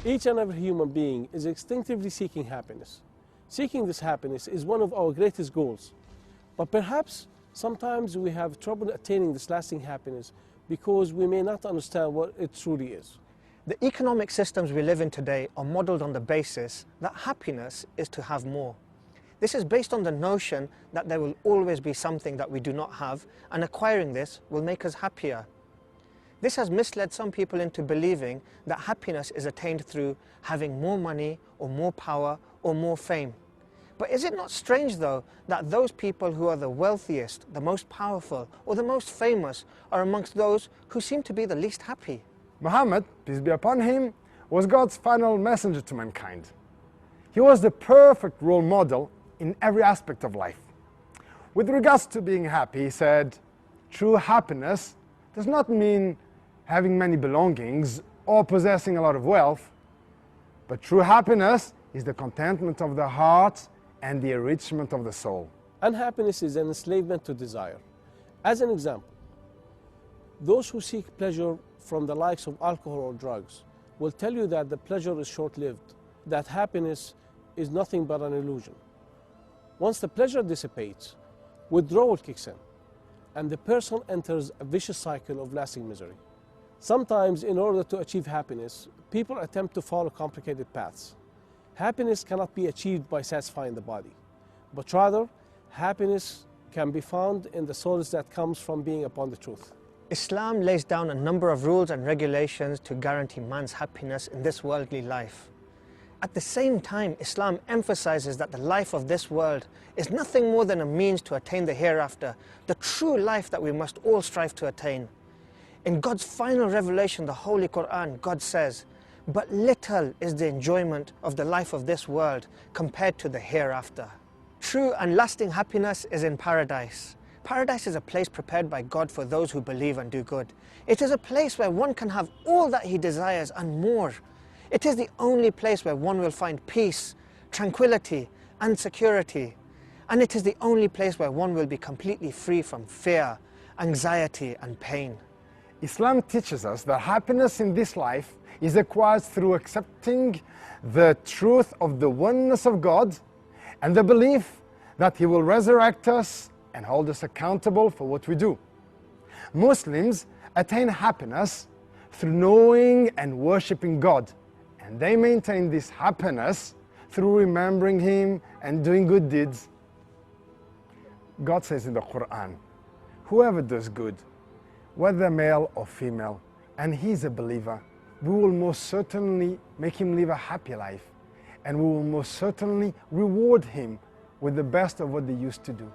Each and every human being is instinctively seeking happiness. Seeking this happiness is one of our greatest goals. But perhaps sometimes we have trouble attaining this lasting happiness because we may not understand what it truly is. The economic systems we live in today are modeled on the basis that happiness is to have more. This is based on the notion that there will always be something that we do not have, and acquiring this will make us happier. This has misled some people into believing that happiness is attained through having more money or more power or more fame. But is it not strange though that those people who are the wealthiest, the most powerful or the most famous are amongst those who seem to be the least happy? Muhammad, peace be upon him, was God's final messenger to mankind. He was the perfect role model in every aspect of life. With regards to being happy, he said, true happiness does not mean having many belongings or possessing a lot of wealth, but true happiness is the contentment of the heart and the enrichment of the soul. Unhappiness is an enslavement to desire. As an example, those who seek pleasure from the likes of alcohol or drugs will tell you that the pleasure is short-lived, that happiness is nothing but an illusion. Once the pleasure dissipates, withdrawal kicks in, and the person enters a vicious cycle of lasting misery. Sometimes, in order to achieve happiness, people attempt to follow complicated paths. Happiness cannot be achieved by satisfying the body, but rather, happiness can be found in the solace that comes from being upon the truth. Islam lays down a number of rules and regulations to guarantee man's happiness in this worldly life. At the same time, Islam emphasizes that the life of this world is nothing more than a means to attain the hereafter, the true life that we must all strive to attain. In God's final revelation, the Holy Qur'an, God says, "But little is the enjoyment of the life of this world compared to the hereafter." True and lasting happiness is in paradise. Paradise is a place prepared by God for those who believe and do good. It is a place where one can have all that he desires and more. It is the only place where one will find peace, tranquility, and security. And it is the only place where one will be completely free from fear, anxiety, and pain. Islam teaches us that happiness in this life is acquired through accepting the truth of the oneness of God and the belief that He will resurrect us and hold us accountable for what we do. Muslims attain happiness through knowing and worshipping God, and they maintain this happiness through remembering Him and doing good deeds. God says in the Qur'an, whoever does good, whether male or female, and he's a believer, we will most certainly make him live a happy life, and we will most certainly reward him with the best of what they used to do.